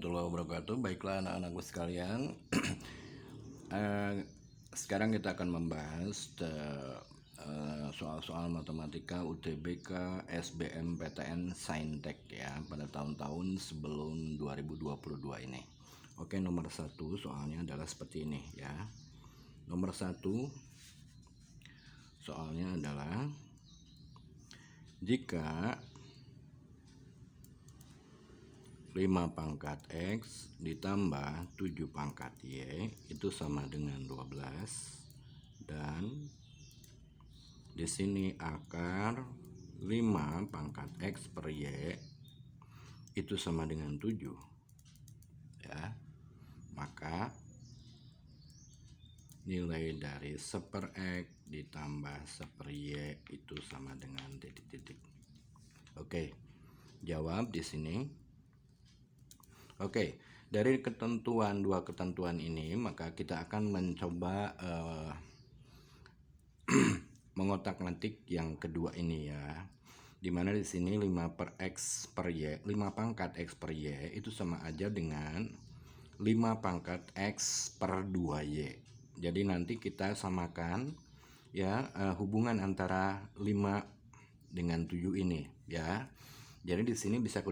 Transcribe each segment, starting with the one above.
warahmatullahi wabarakatuh. Baiklah anak-anakku sekalian, sekarang kita akan membahas soal-soal matematika UTBK, SBMPTN, Saintek ya pada tahun-tahun sebelum 2022 ini. Oke, nomor 1 soalnya adalah seperti ini ya. Nomor 1 soalnya adalah jika 5 pangkat X ditambah 7 pangkat Y itu sama dengan 12, dan di sini akar 5 pangkat X per Y itu sama dengan 7 ya, maka nilai dari 1/X ditambah 1/Y itu sama dengan titik-titik. Oke, jawab di sini. Oke, dari dua ketentuan ini maka kita akan mencoba mengotak-ngatik yang kedua ini ya. Dimana di sini 5/X per Y, 5 pangkat X per Y itu sama aja dengan 5 pangkat X per 2Y. Jadi nanti kita samakan ya hubungan antara 5 dengan 7 ini ya. Jadi di sini bisa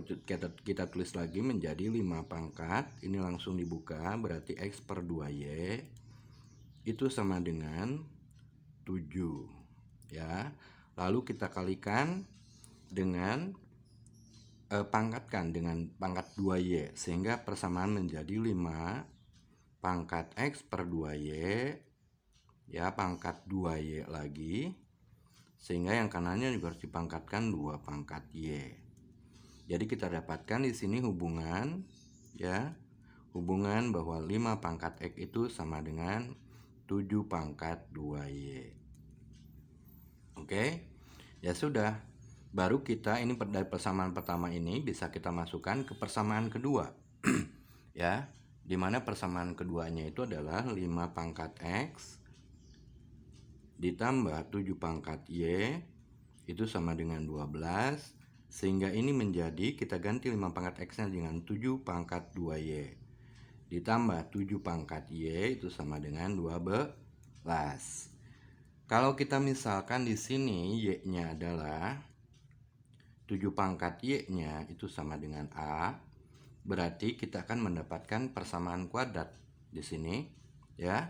kita tulis lagi menjadi 5 pangkat, ini langsung dibuka, berarti X per 2Y itu sama dengan 7 ya. Lalu kita kalikan dengan pangkatkan dengan pangkat 2Y, sehingga persamaan menjadi 5 pangkat X per 2Y ya, pangkat 2Y lagi, sehingga yang kanannya juga harus dipangkatkan 2 pangkat Y. Jadi kita dapatkan di sini hubungan ya, hubungan bahwa 5 pangkat X itu sama dengan 7 pangkat 2Y. Oke, ya sudah. Baru kita ini dari persamaan pertama ini bisa kita masukkan ke persamaan kedua ya, dimana persamaan keduanya itu adalah 5 pangkat X ditambah 7 pangkat Y itu sama dengan 12, sehingga ini menjadi, kita ganti 5 pangkat X nya dengan 7 pangkat 2Y ditambah 7 pangkat Y itu sama dengan 12. Kalau kita misalkan di sini Y nya adalah 7 pangkat Y nya itu sama dengan A, berarti kita akan mendapatkan persamaan kuadrat di sini ya,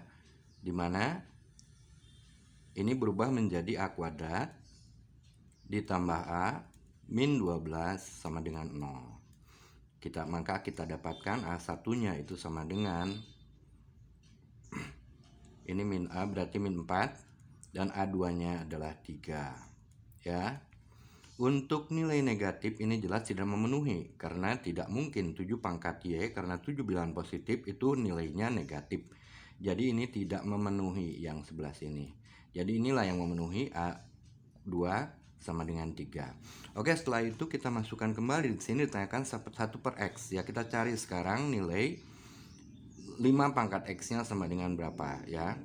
dimana ini berubah menjadi A kuadrat ditambah A min 12 sama dengan 0. Maka kita dapatkan A1 nya itu sama dengan ini min A, berarti min 4, dan A2 nya adalah 3 ya. Untuk nilai negatif ini jelas tidak memenuhi, karena tidak mungkin 7 pangkat Y, karena 7 bilangan positif itu nilainya negatif. Jadi ini tidak memenuhi yang sebelah sini. Jadi inilah yang memenuhi A2 sama dengan 3. Oke, setelah itu kita masukkan kembali di sini ditanyakan 1/X ya. Kita cari sekarang nilai 5 pangkat X-nya sama dengan berapa ya.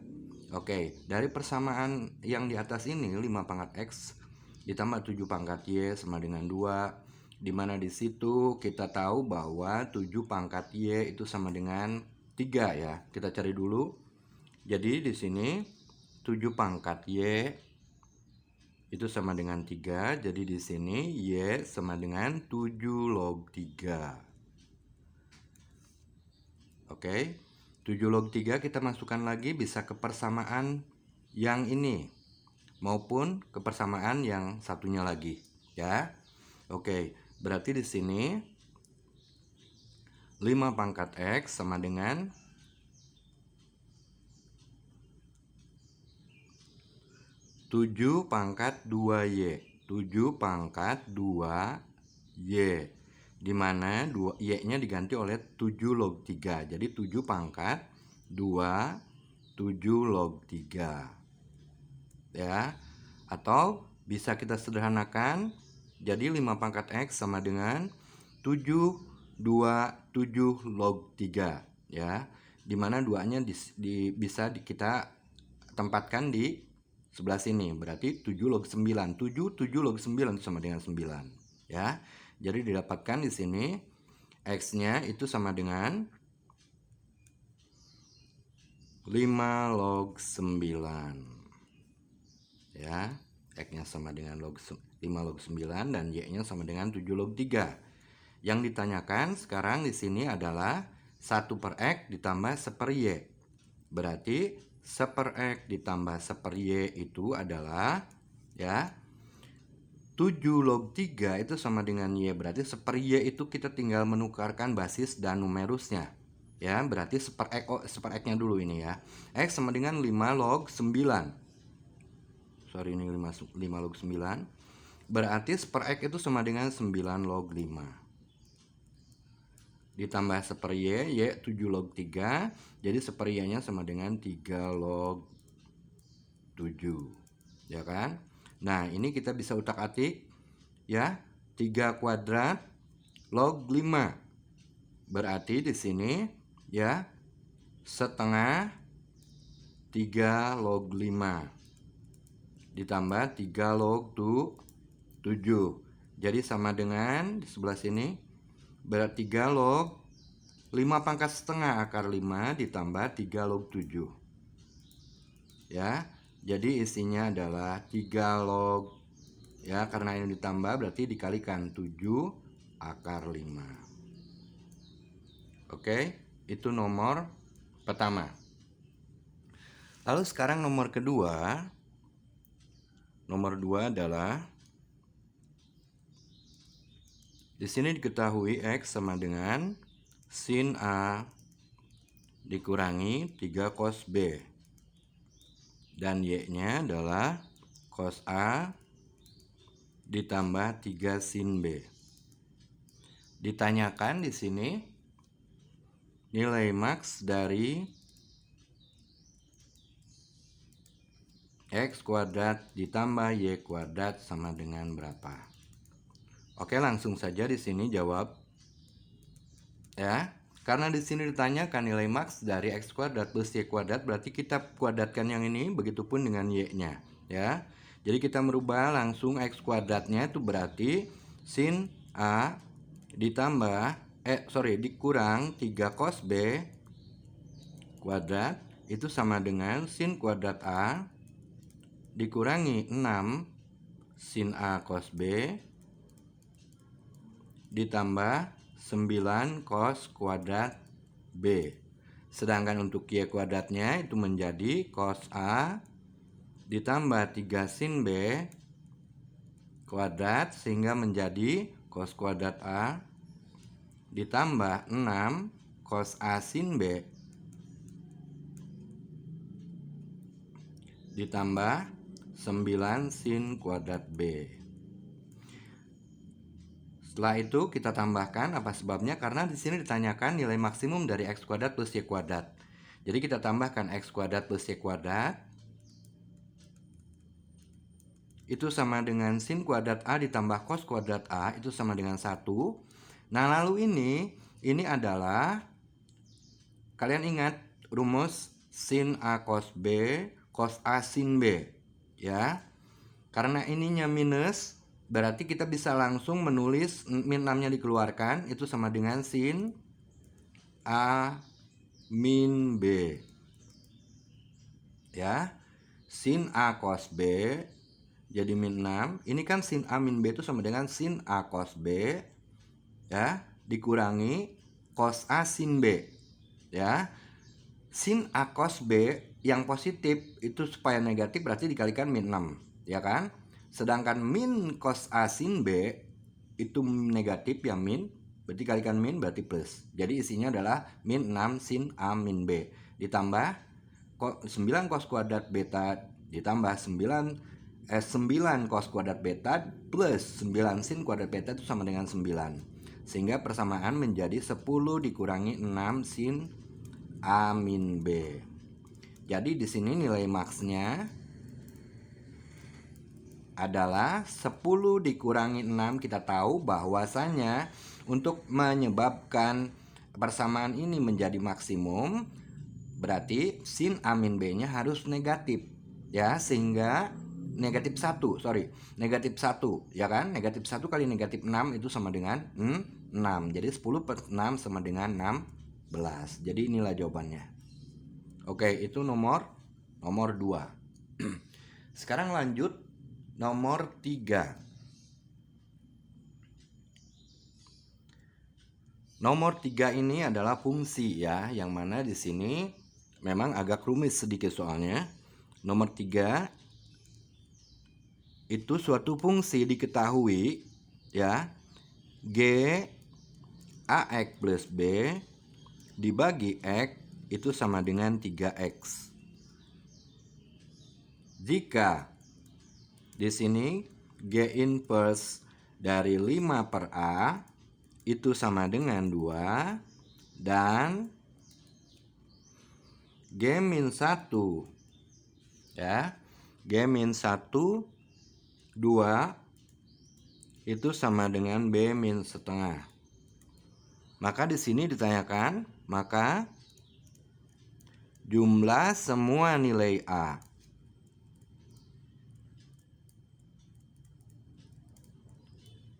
Oke, dari persamaan yang di atas ini 5 pangkat X ditambah 7 pangkat Y sama dengan 2, dimana di situ kita tahu bahwa 7 pangkat Y itu sama dengan 3 ya. Kita cari dulu. Jadi di sini 7 pangkat Y itu sama dengan 3, jadi di sini Y sama dengan 7 log 3. Oke, 7 log 3 kita masukkan lagi bisa ke persamaan yang ini maupun ke persamaan yang satunya lagi ya. Oke, berarti di sini 5 pangkat X sama dengan 7 pangkat 2Y. 7 pangkat 2Y, dimana Y-nya diganti oleh 7 log 3. Jadi 7 pangkat 2, 7 log 3 ya. Atau bisa kita sederhanakan, jadi 5 pangkat X sama dengan 7, 2, 7 log 3 ya, dimana 2-nya bisa kita tempatkan di sebelah sini, berarti 7 log 9. 7 log 9 sama dengan 9 ya. Jadi didapatkan di sini X-nya itu sama dengan 5 log 9. Ya, X-nya sama dengan 5 log 9 dan Y-nya sama dengan 7 log 3. Yang ditanyakan sekarang di sini adalah 1 per X ditambah 1 per Y. Berarti 1 per X ditambah 1 per Y itu adalah, ya, 7 log 3 itu sama dengan Y. Berarti 1 per Y itu kita tinggal menukarkan basis dan numerusnya. Ya, berarti 1 per X, 1 per X-nya dulu ini ya. X sama dengan 5 log 9. Sorry, ini 5 log 9. Berarti 1 per X itu sama dengan 9 log 5. Ditambah 1 per Y, Y 7 log 3. Jadi 1 per Y-nya sama dengan 3 log 7. Ya kan? Nah, ini kita bisa utak-atik ya. 3 kuadrat log 5. Berarti di sini ya setengah 3 log 5 ditambah 3 log 7. Jadi sama dengan di sebelah sini berarti 3 log 5 pangkat setengah akar 5 ditambah 3 log 7. Ya. Jadi isinya adalah 3 log, ya, karena ini ditambah berarti dikalikan 7 akar 5. Oke, itu nomor pertama. Lalu sekarang nomor kedua. Nomor 2 adalah di sini diketahui X sama dengan sin A dikurangi 3 cos B. Dan Y-nya adalah cos A ditambah 3 sin B. Ditanyakan di sini nilai maks dari X kuadrat ditambah Y kuadrat sama dengan berapa? Oke, langsung saja di sini jawab. Ya. Karena di sini ditanyakan nilai maks dari X kuadrat plus Y kuadrat, berarti kita kuadratkan yang ini, begitupun dengan Y-nya. Ya. Jadi kita merubah langsung X kuadratnya itu berarti sin A ditambah, dikurang 3 cos B kuadrat itu sama dengan sin kuadrat A dikurangi 6 sin A cos B ditambah 9 cos kuadrat B. Sedangkan untuk Y kuadratnya itu menjadi cos A ditambah 3 sin B kuadrat sehingga menjadi cos kuadrat A ditambah 6 cos A sin B ditambah 9 sin kuadrat B. Setelah itu kita tambahkan apa sebabnya? Karena di sini ditanyakan nilai maksimum dari X kuadrat plus Y kuadrat. Jadi kita tambahkan X kuadrat plus Y kuadrat itu sama dengan sin kuadrat A ditambah cos kuadrat A itu sama dengan 1. Nah, lalu ini adalah, kalian ingat rumus sin A cos B cos A sin B, ya. Karena ininya minus, berarti kita bisa langsung menulis min 6-nya dikeluarkan itu sama dengan sin A min B. Ya. Sin A cos B jadi min 6. Ini kan sin A min B itu sama dengan sin A cos B, ya, dikurangi cos A sin B. Ya. Sin A cos B yang positif itu supaya negatif berarti dikalikan min 6, ya kan? Sedangkan min cos A sin B itu negatif ya min, berarti kalikan min berarti plus. Jadi isinya adalah min 6 sin A min B ditambah 9 cos kuadrat beta ditambah 9 cos kuadrat beta plus 9 sin kuadrat beta itu sama dengan 9. Sehingga persamaan menjadi 10 dikurangi 6 sin A min B. Jadi di sini nilai maksnya adalah 10 dikurangi 6. Kita tahu bahwasanya untuk menyebabkan persamaan ini menjadi maksimum berarti sin A min B nya harus negatif, ya, sehingga negatif 1, sorry, negatif 1, ya kan? Negatif 1 kali negatif 6 itu sama dengan 6. Jadi 10 per 6 sama dengan 16. Jadi inilah jawabannya. Oke, itu nomor 2. Sekarang lanjut nomor 3. Nomor 3 ini adalah fungsi ya, yang mana di sini memang agak rumit sedikit soalnya. Nomor 3 itu suatu fungsi diketahui ya, G AX plus B dibagi X itu sama dengan 3X. Jika di sini G inverse dari 5 per A itu sama dengan 2 dan G min 1 ya, G min 1 2 itu sama dengan B min setengah. Maka di sini ditanyakan, maka jumlah semua nilai A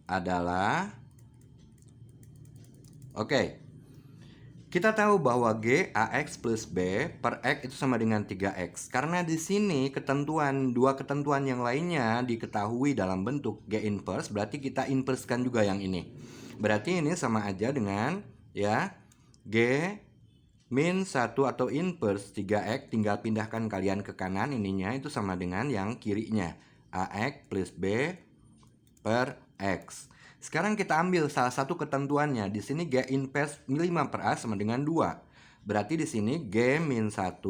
adalah, oke, kita tahu bahwa G AX plus B per X itu sama dengan 3X. Karena di sini dua ketentuan yang lainnya diketahui dalam bentuk G inverse, berarti kita inversekan juga yang ini. Berarti ini sama aja dengan ya, G min 1 atau inverse 3X, tinggal pindahkan kalian ke kanan, ininya itu sama dengan yang kirinya, AX plus B per X. Sekarang kita ambil salah satu ketentuannya. Di sini G inverse 5 per A sama dengan 2. Berarti di sini G min 1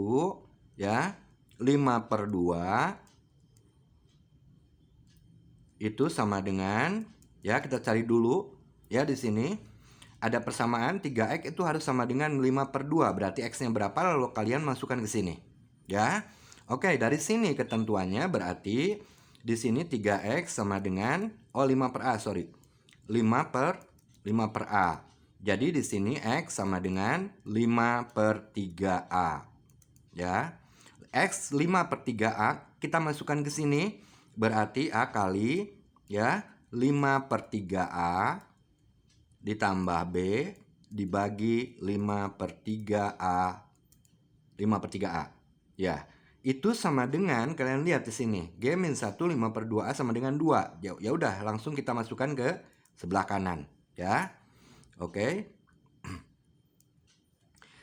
ya, 5 per 2 itu sama dengan, ya kita cari dulu ya, di sini ada persamaan 3X itu harus sama dengan 5 per 2. Berarti X-nya berapa, lalu kalian masukkan ke sini ya. Oke, dari sini ketentuannya berarti di sini 3X sama dengan 5 per A, sorry. 5 per A. Jadi di sini X sama dengan 5 per 3A. Ya. X 5 per 3A kita masukkan ke sini, berarti A kali ya 5 per 3A ditambah B dibagi 5 per 3A. 5 per 3A. Ya. Itu sama dengan, kalian lihat di sini, G min 1 5 per 2A sama dengan 2. Ya udah, langsung kita masukkan ke sebelah kanan ya. Oke.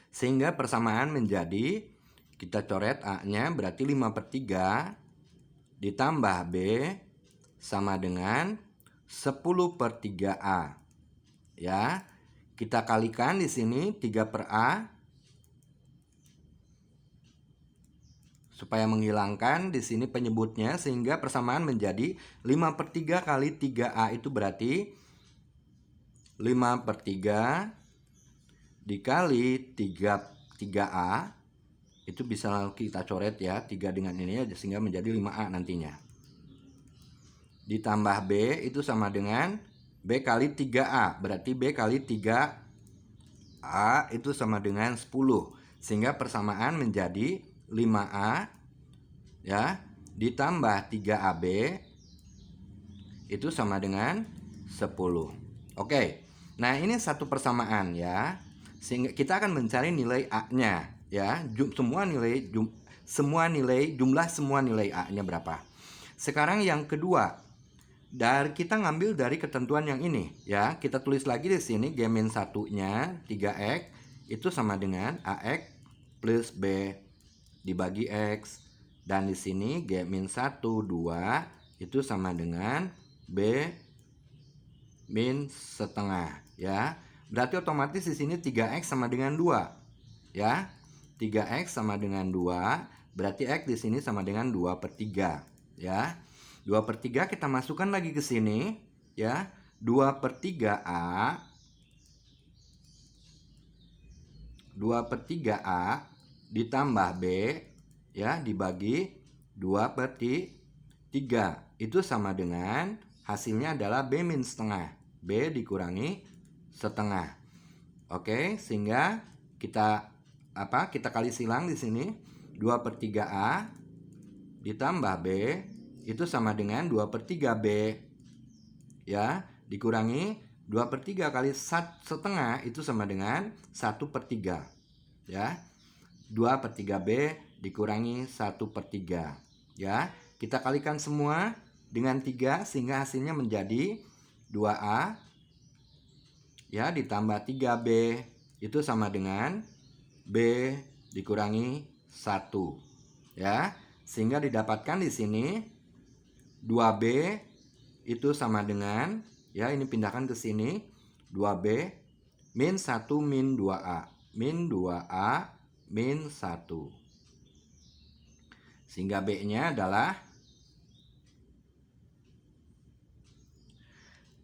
Sehingga persamaan menjadi, kita coret A-nya berarti 5 per 3 ditambah B sama dengan 10 per 3A. Ya. Kita kalikan di sini 3 per A supaya menghilangkan di sini penyebutnya, sehingga persamaan menjadi 5 per 3 kali 3A itu berarti 5 per 3 dikali 3A itu bisa kita coret ya, 3 dengan ini aja, sehingga menjadi 5A nantinya. Ditambah B itu sama dengan B kali 3A, berarti B kali 3A itu sama dengan 10, sehingga persamaan menjadi 5A ya ditambah 3AB itu sama dengan 10. Oke. Nah, ini satu persamaan ya. Sehingga kita akan mencari nilai A-nya ya. Jumlah semua nilai A-nya berapa. Sekarang yang kedua, kita ngambil dari ketentuan yang ini ya. Kita tulis lagi di sini G min 1-nya 3X itu sama dengan AX plus B dibagi X, dan di sini G min 1 2 itu sama dengan B min setengah ya. Berarti otomatis di sini 3X sama dengan 2 ya. 3X sama dengan 2, berarti X di sini sama dengan 2 per 3 ya. 2 per 3 kita masukkan lagi ke sini ya. 2 per 3A 2 per 3A ditambah B ya dibagi 2 per 3 itu sama dengan, hasilnya adalah B min setengah. B dikurangi setengah. Oke, sehingga kita kali silang di sini. 2 per 3A ditambah B itu sama dengan 2/3B. Ya, dikurangi 2/3 kali setengah itu sama dengan 1/3. Ya, 2/3B dikurangi 1/3. Ya, kita kalikan semua dengan 3 sehingga hasilnya menjadi 2A. Ya, ditambah 3B itu sama dengan B dikurangi 1. Ya, sehingga didapatkan di sini 2B itu sama dengan, ya ini pindahkan ke sini, 2B min 1 min 2A. Min 2A min 1. Sehingga B-nya adalah,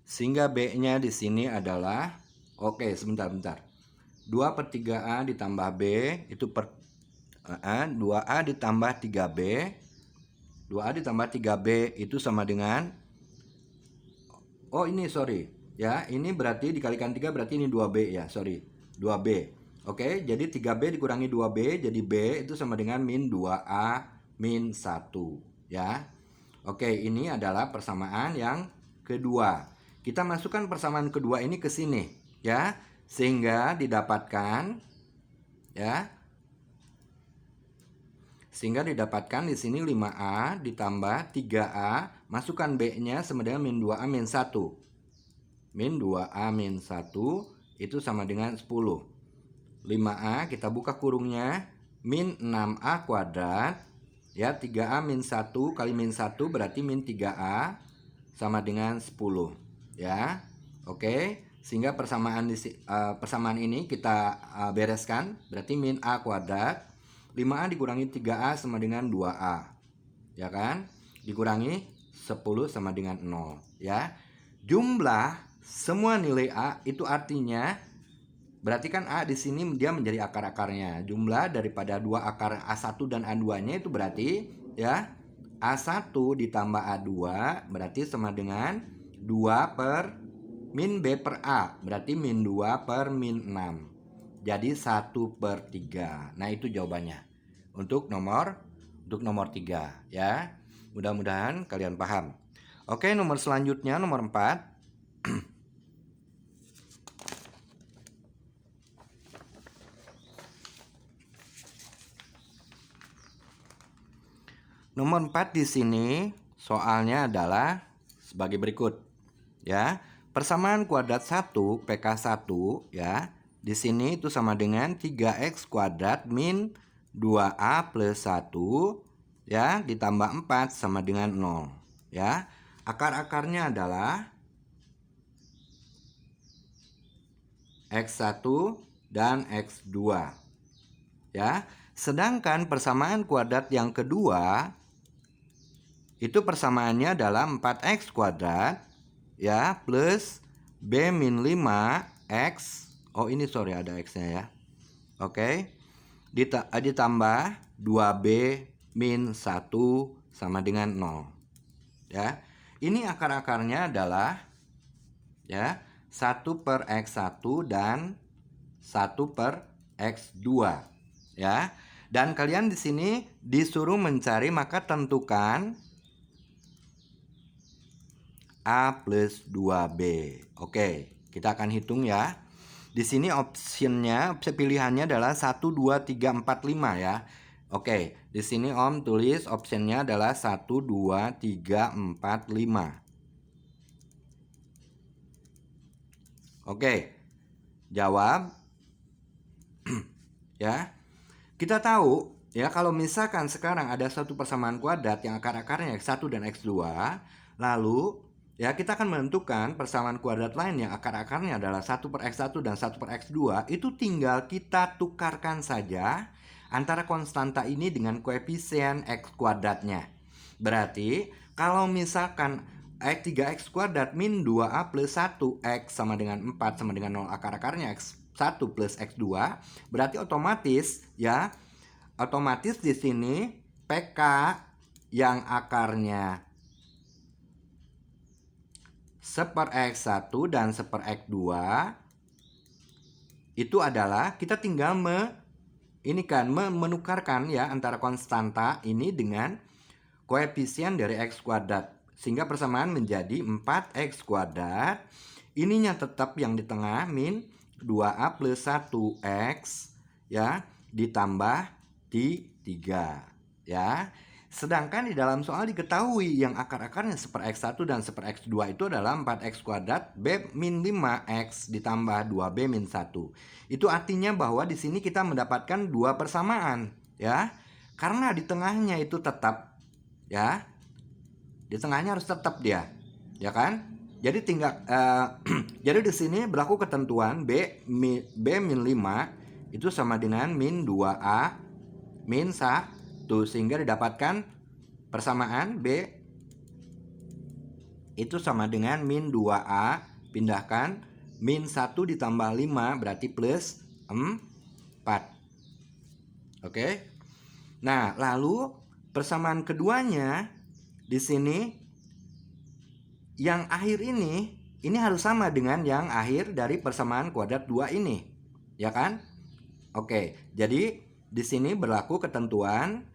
di sini adalah, oke sebentar. 2/3A ditambah B itu 2A ditambah 3B. 2A ditambah 3B itu sama dengan, oh ini sorry. Ya, ini berarti dikalikan 3 berarti ini 2B ya, sorry. 2B. Oke, jadi 3B dikurangi 2B jadi B itu sama dengan min 2A min 1. Ya. Oke, ini adalah persamaan yang kedua. Kita masukkan persamaan kedua ini ke sini, ya. Sehingga didapatkan, ya. Sehingga didapatkan di sini 5A ditambah 3A, masukkan B-nya sama dengan min 2A min 1. Min 2A min 1 itu sama dengan 10. 5A kita buka kurungnya, min 6A kuadrat. Ya, 3A min 1 kali min 1 berarti min 3A sama dengan 10. Ya, oke. Sehingga persamaan ini kita bereskan, berarti min A kuadrat. 5A dikurangi 3A sama dengan 2A. Ya kan? Dikurangi 10 sama dengan 0. Ya. Jumlah semua nilai A itu artinya, berarti kan A di sini dia menjadi akar-akarnya. Jumlah daripada dua akar A1 dan A2-nya itu berarti, ya, A1 ditambah A2 berarti sama dengan 2 per min B per A. Berarti min 2 per min 6. Jadi 1/3. Nah, itu jawabannya untuk nomor 3, ya. Mudah-mudahan kalian paham. Oke, nomor selanjutnya nomor 4. Nomor 4 di sini soalnya adalah sebagai berikut, ya. Persamaan kuadrat 1 PK1, ya. Di sini itu sama dengan 3x kuadrat min 2A plus 1, ya, ditambah 4 sama dengan 0, ya. Akar-akarnya adalah x1 dan x2, ya. Sedangkan persamaan kuadrat yang kedua itu persamaannya adalah 4x kuadrat, ya, plus B min 5x. Oh ini sorry ada x-nya ya. Oke. Ditambah 2B min 1 sama dengan 0. Ya. Ini akar-akarnya adalah, ya, 1/x1 dan 1/x2. Ya. Dan kalian di sini disuruh mencari, maka tentukan A plus 2B. Oke, kita akan hitung ya. Di sini opsi pilihannya adalah 1, 2, 3, 4, 5 ya. Oke, di sini Om tulis opsinya adalah 1, 2, 3, 4, 5. Oke, jawab. Ya, kita tahu ya kalau misalkan sekarang ada satu persamaan kuadrat yang akar-akarnya x1 dan x2, lalu ya kita akan menentukan persamaan kuadrat lain yang akar-akarnya adalah 1/x1 dan 1/x2, itu tinggal kita tukarkan saja antara konstanta ini dengan koefisien x kuadratnya. Berarti kalau misalkan 3x kuadrat min 2a plus 1x sama dengan 4 sama dengan 0, akar-akarnya x1 plus x2, berarti otomatis ya, otomatis di sini PK yang akarnya 1/x1 dan 1/x2 itu adalah kita tinggal menukarkan ya antara konstanta ini dengan koefisien dari X kuadrat. Sehingga persamaan menjadi 4X kuadrat. Ininya tetap yang di tengah min 2A plus 1X ya ditambah 3 ya. Sedangkan di dalam soal diketahui yang akar-akarnya 1/X1 dan 1/X2 itu adalah 4X kuadrat B min 5X ditambah 2B min 1. Itu artinya bahwa di sini kita mendapatkan dua persamaan ya. Karena di tengahnya itu tetap ya. Di tengahnya harus tetap dia. Ya kan? Jadi tinggal jadi di sini berlaku ketentuan B min 5 itu sama dengan min 2A min 1 sehingga didapatkan persamaan B itu sama dengan min 2A pindahkan min 1 ditambah 5 berarti plus 4. Oke. Nah, lalu persamaan keduanya di sini yang akhir ini harus sama dengan yang akhir dari persamaan kuadrat 2 ini. Ya kan? Oke, jadi di sini berlaku ketentuan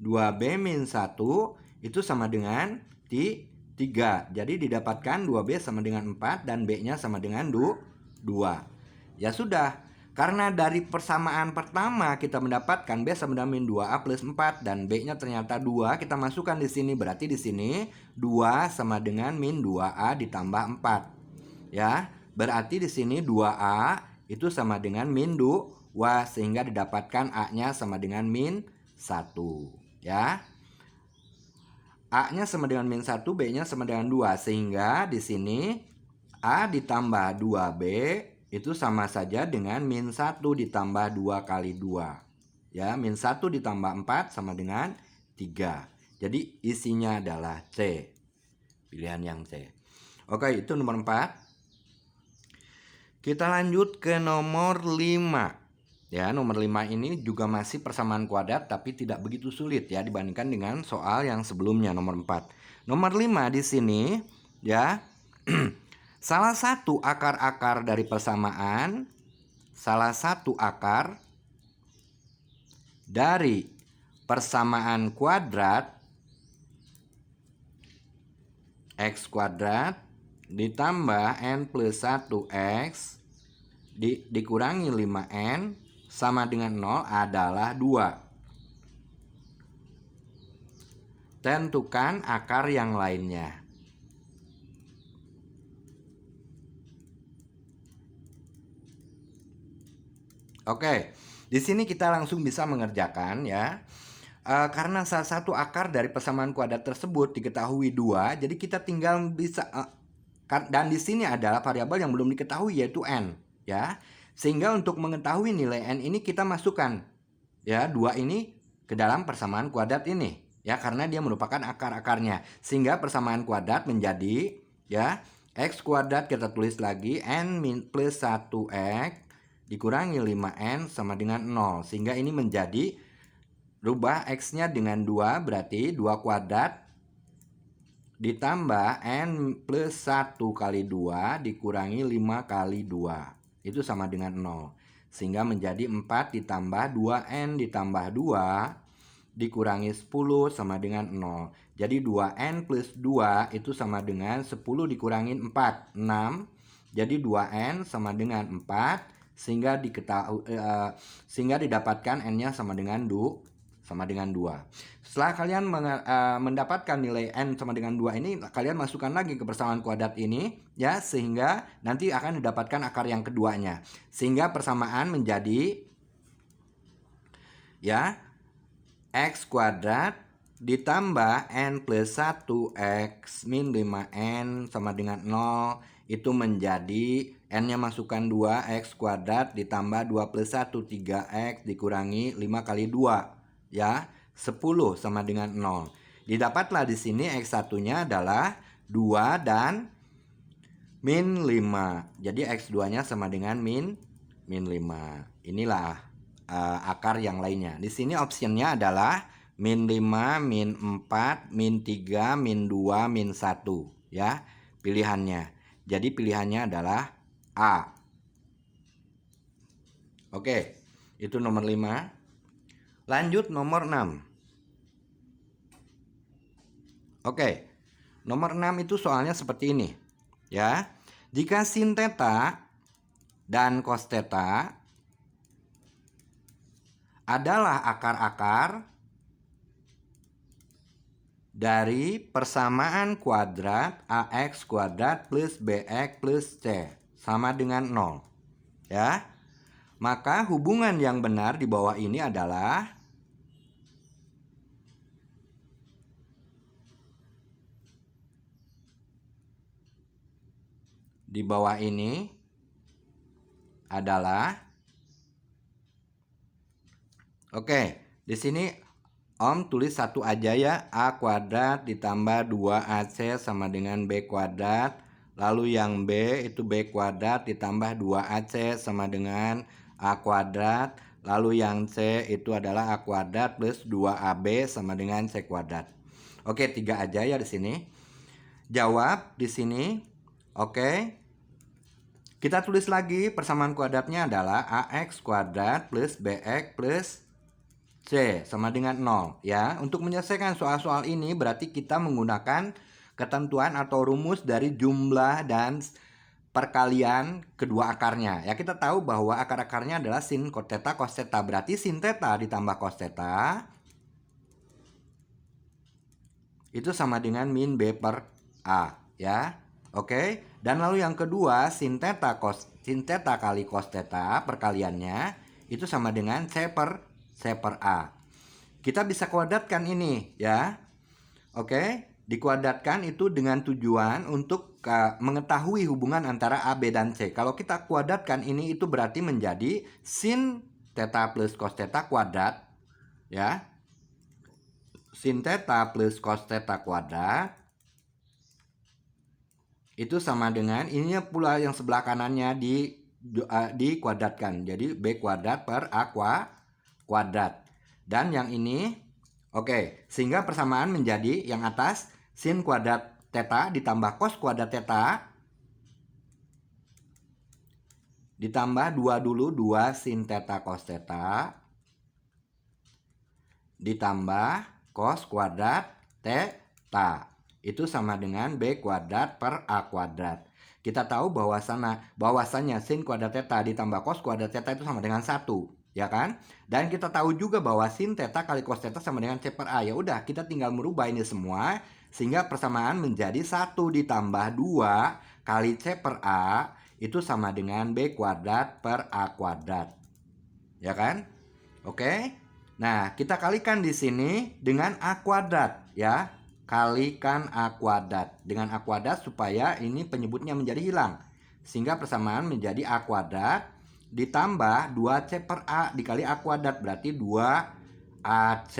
2B min 1 itu sama dengan 3. Jadi didapatkan 2B sama dengan 4 dan B-nya sama dengan 2. Ya sudah, karena dari persamaan pertama kita mendapatkan B sama dengan min 2A plus 4 dan B-nya ternyata 2, kita masukkan di sini. Berarti di sini 2 sama dengan min 2A ditambah 4. Ya, berarti di sini 2A itu sama dengan min 2 sehingga didapatkan A-nya sama dengan min 1. Ya. A-nya sama dengan min 1, B-nya sama dengan 2 sehingga di sini A ditambah 2B itu sama saja dengan min 1 ditambah 2 kali 2. Ya, min 1 ditambah 4 sama dengan 3. Jadi isinya adalah C. Pilihan yang C. Oke, itu nomor 4. Kita lanjut ke nomor 5. Ya, nomor 5 ini juga masih persamaan kuadrat tapi tidak begitu sulit ya dibandingkan dengan soal yang sebelumnya nomor 4. Nomor 5 di sini ya. Salah satu akar-akar dari persamaan, salah satu akar dari persamaan kuadrat X kuadrat ditambah N plus 1X dikurangi 5N sama dengan 0 adalah 2. Tentukan akar yang lainnya. Oke, di sini kita langsung bisa mengerjakan ya. Karena salah satu akar dari persamaan kuadrat tersebut diketahui 2, jadi kita tinggal bisa dan di sini adalah variabel yang belum diketahui yaitu N ya. Sehingga untuk mengetahui nilai N ini kita masukkan ya 2 ini ke dalam persamaan kuadrat ini ya, karena dia merupakan akar-akarnya. Sehingga persamaan kuadrat menjadi ya X kuadrat kita tulis lagi N min plus 1X dikurangi 5N sama dengan 0. Sehingga ini menjadi rubah X-nya dengan 2 berarti 2 kuadrat ditambah N plus 1 kali 2 dikurangi 5 kali 2. Itu sama dengan 0. Sehingga menjadi 4 ditambah 2N ditambah 2 dikurangi 10 sama dengan 0. Jadi 2N plus 2 itu sama dengan 10 dikurangi 4, 6. Jadi 2N sama dengan 4 sehingga didapatkan N-nya sama dengan 2. Setelah kalian mendapatkan nilai N sama dengan 2 ini, kalian masukkan lagi ke persamaan kuadrat ini ya, sehingga nanti akan didapatkan akar yang keduanya. Sehingga persamaan menjadi ya X kuadrat ditambah N plus 1X min 5N sama dengan 0 itu menjadi N-nya masukkan 2 X kuadrat ditambah 2 plus 1 3X dikurangi 5 kali 2 ya 10 sama dengan 0. Didapatlah di sini X1-nya adalah 2 dan min 5. Jadi X2-nya sama dengan min 5. Inilah akar yang lainnya. Di sini optionnya adalah min 5, min 4, min 3, min 2, min 1 ya pilihannya. Jadi pilihannya adalah A. Oke, itu nomor 5. Lanjut nomor 6. Oke, nomor 6 itu soalnya seperti ini. Ya, jika sin theta dan cos theta adalah akar-akar dari persamaan kuadrat AX kuadrat plus BX plus C sama dengan 0. Ya, maka hubungan yang benar di bawah ini adalah oke, di sini Om tulis satu aja ya, A kuadrat ditambah 2AC sama dengan B kuadrat. Lalu yang B itu B kuadrat ditambah 2AC sama dengan A kuadrat. Lalu yang C itu adalah A kuadrat plus 2AB sama dengan C kuadrat. Oke, 3 aja ya di sini. Jawab di sini. Oke. Kita tulis lagi persamaan kuadratnya adalah AX kuadrat plus BX plus C sama dengan 0 ya. Untuk menyelesaikan soal-soal ini berarti kita menggunakan ketentuan atau rumus dari jumlah dan perkalian kedua akarnya. Ya, kita tahu bahwa akar-akarnya adalah sin cos theta cos theta. Berarti sin theta ditambah cos theta itu sama dengan min B per A ya. Oke. Dan lalu yang kedua sin theta kali cos theta perkaliannya itu sama dengan C per A. Kita bisa kuadratkan ini ya. Oke, dikuadratkan itu dengan tujuan untuk mengetahui hubungan antara A, B, dan C. Kalau kita kuadratkan ini itu berarti menjadi sin theta plus cos theta kuadrat ya. Sin theta plus cos theta kuadrat itu sama dengan ininya pula yang sebelah kanannya dikuadratkan. Jadi B kuadrat per A kuadrat. Dan yang ini oke, sehingga persamaan menjadi yang atas sin kuadrat theta ditambah cos kuadrat theta ditambah 2 dulu 2 sin theta cos theta ditambah cos kuadrat theta. Itu sama dengan B kuadrat per A kuadrat. Kita tahu bahwasannya sin kuadrat theta ditambah cos kuadrat theta itu sama dengan 1, ya kan? Dan kita tahu juga bahwa sin theta kali cos theta sama dengan C per A. Ya udah, kita tinggal merubah ini semua sehingga persamaan menjadi 1 ditambah 2 kali C per A itu sama dengan B kuadrat per A kuadrat. Ya kan? Oke. Nah, kita kalikan di sini dengan A kuadrat ya. Kalikan A kuadrat dengan A kuadrat supaya ini penyebutnya menjadi hilang. Sehingga persamaan menjadi A kuadrat ditambah 2C per A dikali A kuadrat. Berarti 2AC.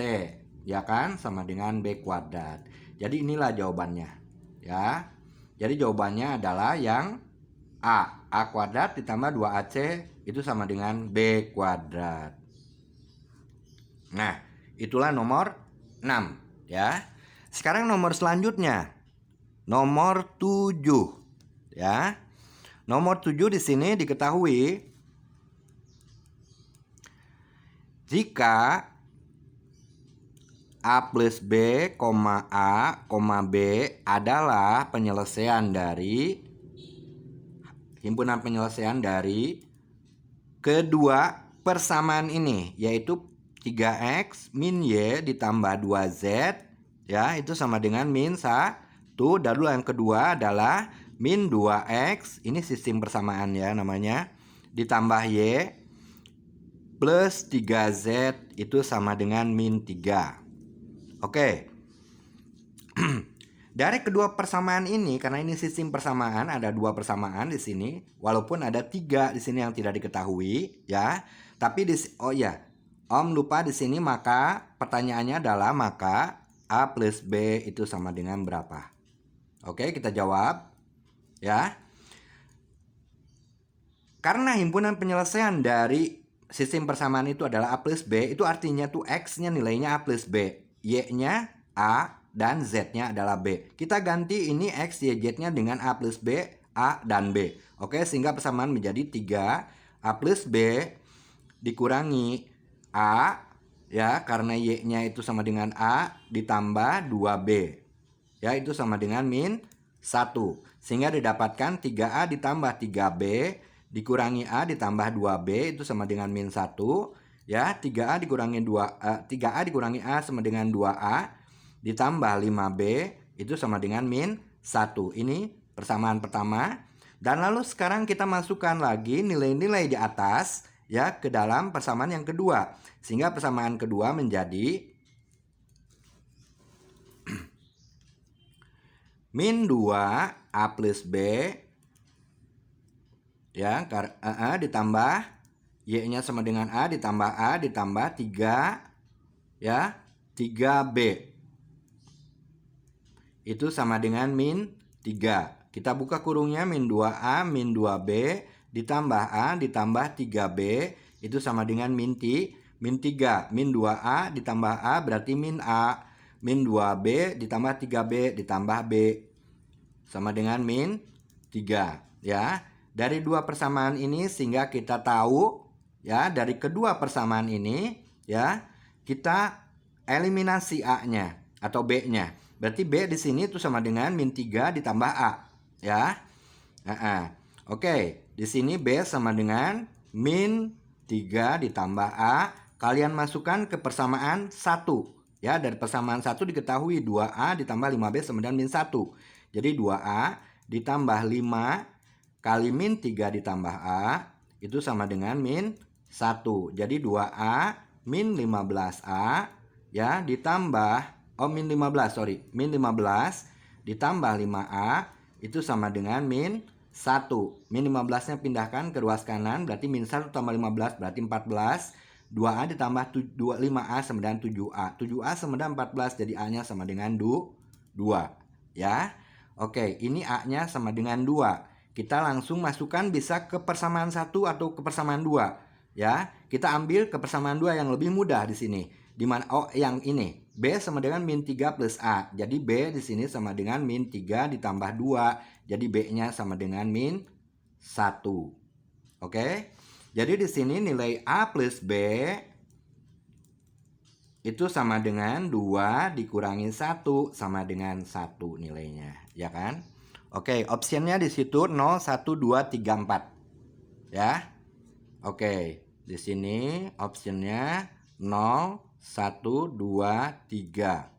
Ya kan? Sama dengan B kuadrat. Jadi inilah jawabannya. Ya. Jadi jawabannya adalah yang A. A kuadrat ditambah 2AC itu sama dengan B kuadrat. Nah, itulah nomor 6. Ya. Sekarang nomor selanjutnya. Nomor 7. Ya. Nomor 7 di sini diketahui jika A plus B, A, B adalah penyelesaian dari himpunan penyelesaian dari kedua persamaan ini, yaitu 3X min Y ditambah 2Z ya, itu sama dengan min 1. Dan yang kedua adalah min 2X, ini sistem persamaan ya namanya, ditambah Y plus 3Z itu sama dengan min 3. Oke. Dari kedua persamaan ini, karena ini sistem persamaan, ada 2 persamaan di sini, walaupun ada 3 di sini yang tidak diketahui ya. Tapi Om lupa di sini, maka pertanyaannya adalah maka A plus B itu sama dengan berapa? Oke, kita jawab ya. Karena himpunan penyelesaian dari sistem persamaan itu adalah A plus B, itu artinya tuh X-nya nilainya A plus B, Y-nya A, dan Z-nya adalah B. Kita ganti ini X, Y, Z-nya dengan A plus B, A, dan B. Oke, sehingga persamaan menjadi 3 A plus B dikurangi A ya, karena Y-nya itu sama dengan A ditambah 2B. Ya, itu sama dengan min 1. Sehingga didapatkan 3A ditambah 3B dikurangi A ditambah 2B itu sama dengan min 1. Ya, 3A dikurangi 3A dikurangi A sama dengan 2A ditambah 5B itu sama dengan min 1. Ini persamaan pertama. Dan lalu sekarang kita masukkan lagi nilai-nilai di atas ya ke dalam persamaan yang kedua. Sehingga persamaan kedua menjadi min 2A plus B ya, ditambah Y-nya sama dengan A ditambah 3 ya, 3B. Itu sama dengan min 3. Kita buka kurungnya min 2A min 2B ditambah A ditambah 3B itu sama dengan min 3. Min 2A ditambah A berarti min A. Min 2B ditambah 3B ditambah B sama dengan min 3 ya. Dari dua persamaan ini sehingga kita tahu ya, dari kedua persamaan ini ya, kita eliminasi A-nya atau B-nya. Berarti B di sini itu sama dengan min 3 ditambah A ya. Oke, di sini B sama dengan min 3 ditambah A. Kalian masukkan ke persamaan 1 ya. Dari persamaan 1 diketahui 2A ditambah 5B sama dengan min 1. Jadi 2A ditambah 5 kali min 3 ditambah A itu sama dengan min 1. Jadi 2A min 15A ya ditambah min 15 ditambah 5A itu sama dengan min 1. Min 15-nya pindahkan ke ruas kanan berarti min 1 tambah 15 berarti 14. 2A ditambah 5A sama dengan 7A. 7A sama dengan 14 jadi A-nya sama dengan 2 ya. Oke, ini A-nya sama dengan 2. Kita langsung masukkan bisa ke persamaan 1 atau ke persamaan 2 ya. Kita ambil ke persamaan 2 yang lebih mudah di sini. Di mana yang ini B sama dengan min 3 plus A. Jadi B di sini sama dengan min 3 ditambah 2. Jadi B-nya sama dengan min 1. Oke. Jadi di sini nilai A plus B itu sama dengan 2 dikurangi 1 sama dengan 1 nilainya, ya kan? Oke, optionnya di situ 0, 1, 2, 3, 4. Ya. Oke, di sini optionnya 0, 1, 2, 3.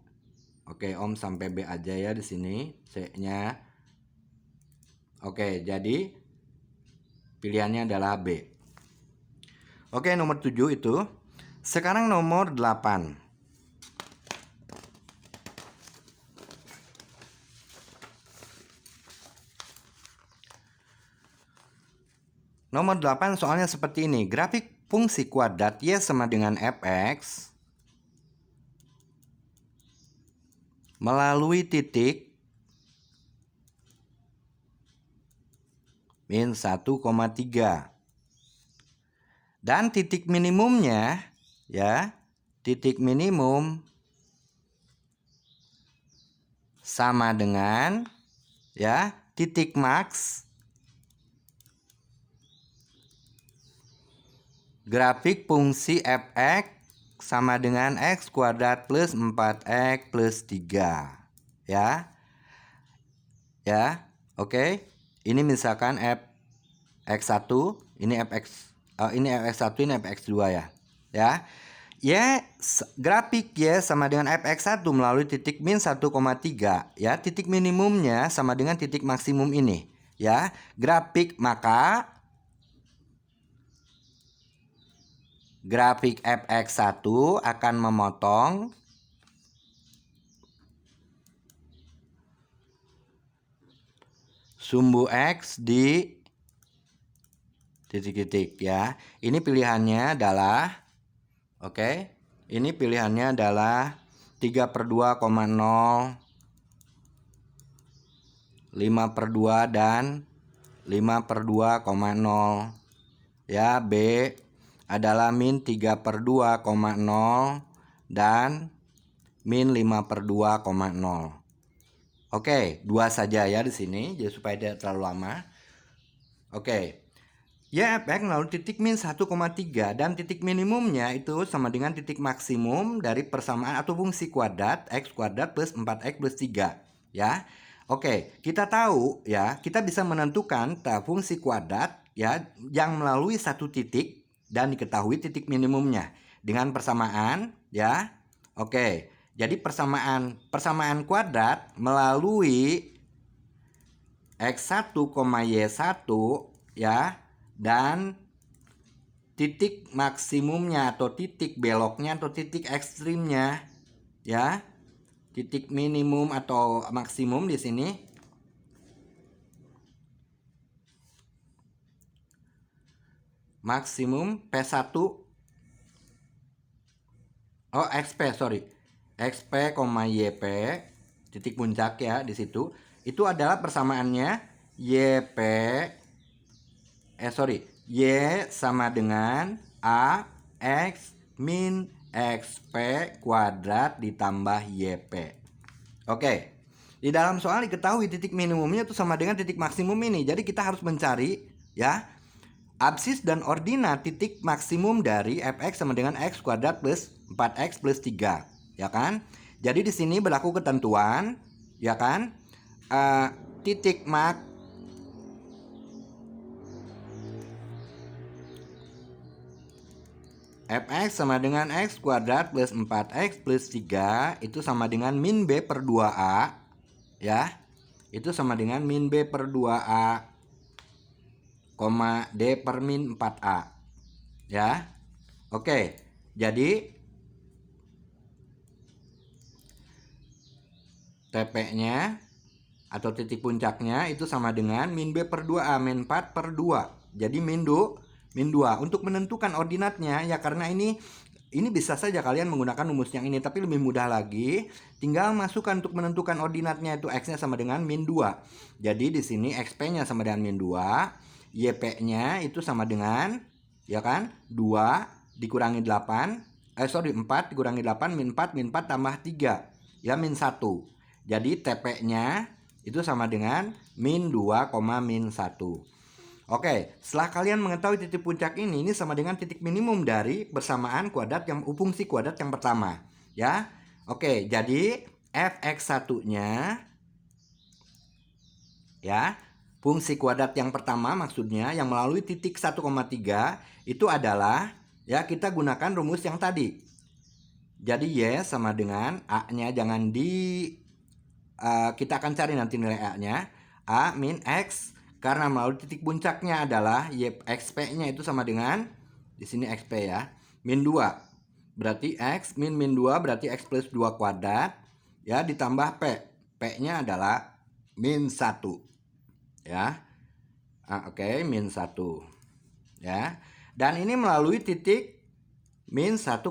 Oke, Om sampai B aja ya di sini. C-nya. Oke, jadi pilihannya adalah B. Oke, nomor 7 itu. Sekarang nomor 8. Nomor 8 soalnya seperti ini. Grafik fungsi kuadrat Y sama dengan fx melalui titik min 1,3. Dan titik minimumnya ya, titik minimum sama dengan ya, titik max grafik fungsi fx sama dengan x kuadrat plus 4x plus 3 ya. Ya, oke. Ini misalkan fx1, ini fx1, ini fx2 ya. Ya. Grafik Y sama dengan fx1 melalui titik min 1,3 ya. Titik minimumnya sama dengan titik maksimum ini ya. Grafik fx1 akan memotong sumbu X di titik-titik ya. Ini pilihannya adalah ini pilihannya adalah 3/2,0, 5/2 dan 5/2,0 ya. B adalah min 3/2,0 dan min 5/2,0. Oke, 2 saja ya di sini jadi supaya tidak terlalu lama. Oke. Ya, fx melalui titik min 1,3 dan titik minimumnya itu sama dengan titik maksimum dari persamaan atau fungsi kuadrat x kuadrat plus 4x plus 3 ya. Oke, kita tahu ya, kita bisa menentukan fungsi kuadrat ya yang melalui satu titik dan diketahui titik minimumnya dengan persamaan ya. Oke, jadi persamaan kuadrat melalui x1, y1 ya, dan titik maksimumnya atau titik beloknya atau titik ekstrimnya ya. Titik minimum atau maksimum di sini maksimum P1 XP sorry. XP, YP titik puncak ya di situ. Itu adalah persamaannya YP Y sama dengan AX min XP kuadrat ditambah YP. Oke. Di dalam soal diketahui titik minimumnya itu sama dengan titik maksimum ini. Jadi kita harus mencari ya absis dan ordinat titik maksimum dari fx sama dengan x kuadrat plus 4x plus 3, ya kan? Jadi di sini berlaku ketentuan, ya kan? Titik mak fx sama dengan x kuadrat plus 4x plus 3 itu sama dengan min b per 2a, ya. Itu sama dengan min b per 2a, D per min 4A. Ya. Oke. Jadi TP-nya atau titik puncaknya itu sama dengan min B per 2A, min 4 per 2. Jadi min 2. Untuk menentukan ordinatnya ya, karena ini bisa saja kalian menggunakan rumus yang ini, tapi lebih mudah lagi tinggal masukkan untuk menentukan ordinatnya itu x-nya sama dengan min 2. Jadi di sini xp-nya sama dengan min 2. YP-nya itu sama dengan ya kan 2 dikurangi 8 4 dikurangi 8 min 4 tambah 3 ya min 1. Jadi TP-nya itu sama dengan min 2, min 1. Oke, setelah kalian mengetahui titik puncak ini sama dengan titik minimum dari persamaan kuadrat yang fungsi kuadrat yang pertama ya. Oke, jadi fx1-nya ya, fungsi kuadrat yang pertama maksudnya yang melalui titik 1,3 itu adalah ya kita gunakan rumus yang tadi. Jadi y sama dengan a-nya jangan kita akan cari nanti nilai a-nya, a min x karena melalui titik puncaknya adalah y xp-nya itu sama dengan di sini xp ya, min 2. Berarti x min 2 berarti x plus 2 kuadrat ya ditambah p. P-nya adalah min 1. Ya. Oke, min 1. Ya. Dan ini melalui titik min 1,3.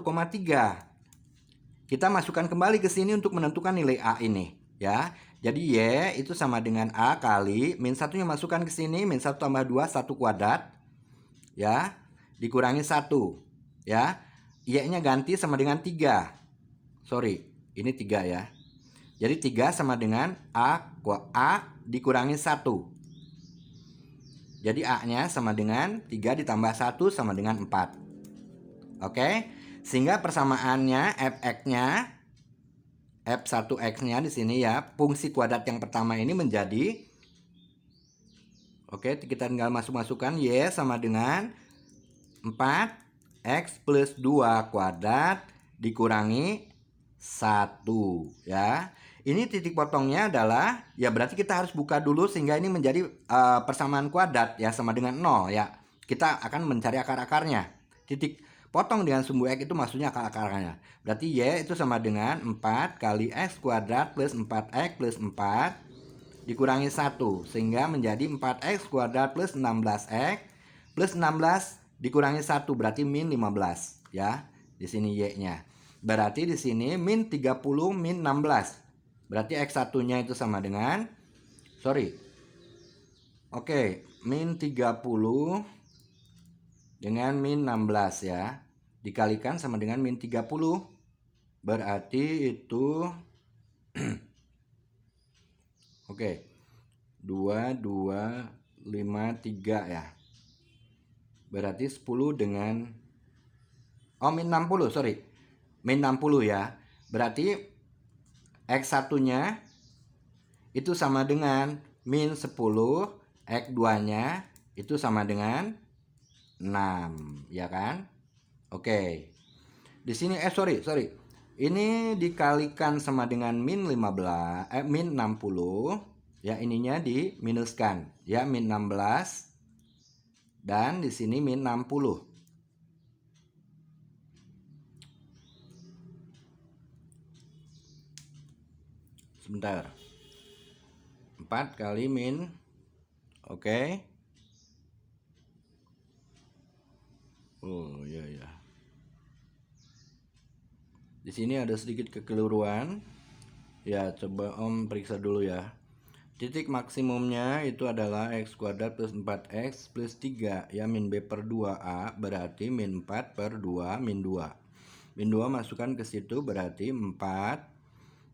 Kita masukkan kembali ke sini untuk menentukan nilai A ini, ya. Jadi Y itu sama dengan A kali min 1-nya masukkan ke sini, min 1 tambah 2 1 kuadrat. Ya. Dikurangi 1, ya. Y-nya ganti sama dengan 3. Sorry, ini 3 ya. Jadi 3 sama dengan A dikurangi 1. Jadi A-nya sama dengan 3 ditambah 1 sama dengan 4. Oke. Sehingga persamaannya fx-nya f1x-nya di sini ya, fungsi kuadrat yang pertama ini menjadi oke, kita tinggal masukkan y sama dengan 4x plus 2 kuadrat dikurangi 1 ya. Ini titik potongnya adalah ya berarti kita harus buka dulu sehingga ini menjadi persamaan kuadrat ya sama dengan 0 ya. Kita akan mencari akar-akarnya. Titik potong dengan sumbu x itu maksudnya akar-akarnya. Berarti y itu sama dengan 4 kali x kuadrat plus 4x plus 4 dikurangi 1 sehingga menjadi 4x kuadrat plus 16x plus 16 dikurangi 1 berarti min 15 ya. Di sini y-nya. Berarti di sini min 30 min 16. Berarti X1-nya itu sama dengan min 30 dengan min 16 ya. Dikalikan sama dengan min 30. Berarti itu 2, 2, 5, 3 ya. berarti 10 dengan min 60, sorry. Min 60 ya. Berarti X1 nya itu sama dengan min 10, X2 nya itu sama dengan 6, ya kan? Oke. Di sini sorry. Ini dikalikan sama dengan min 15, min 60, ya ininya diminuskan, ya min 16 dan di sini min 60. Sebentar. 4 kali min. Oke. Oh, ya. Di sini ada sedikit kekeliruan. Ya, coba Om periksa dulu ya. Titik maksimumnya itu adalah X kuadrat plus 4X plus 3. Ya, min B per 2A berarti min 4 per 2 min 2. Min 2 masukkan ke situ berarti 4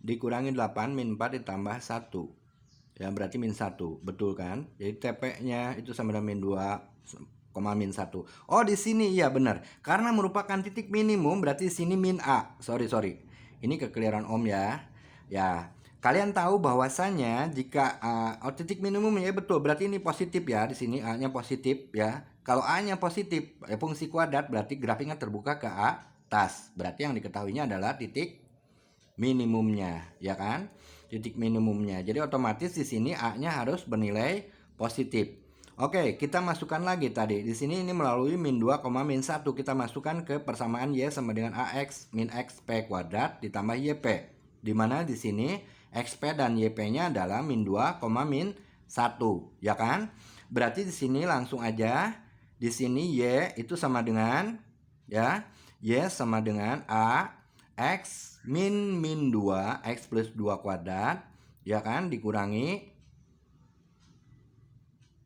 dikurangi 8 min 4 ditambah 1. Ya, berarti min 1. Betul kan? Jadi TP-nya itu sama dengan min 2, min 1. Oh, di sini ya benar. Karena merupakan titik minimum berarti di sini min A. Sorry. Ini kekeliruan Om ya. Ya, kalian tahu bahwasanya jika titik minimum ya betul, berarti ini positif ya. Di sini A-nya positif ya. Kalau A-nya positif, fungsi kuadrat berarti grafiknya terbuka ke atas. Berarti yang diketahuinya adalah titik minimumnya, ya kan? Titik minimumnya. Jadi otomatis di sini A-nya harus bernilai positif. Oke, kita masukkan lagi tadi. Di sini ini melalui min 2, min 1 kita masukkan ke persamaan Y sama dengan AX min XP kuadrat ditambah YP. Di mana di sini XP dan YP-nya adalah min 2, min 1, ya kan? Berarti di sini langsung aja di sini Y itu sama dengan ya, Y sama dengan A X min 2 X plus 2 kuadrat, ya kan, dikurangi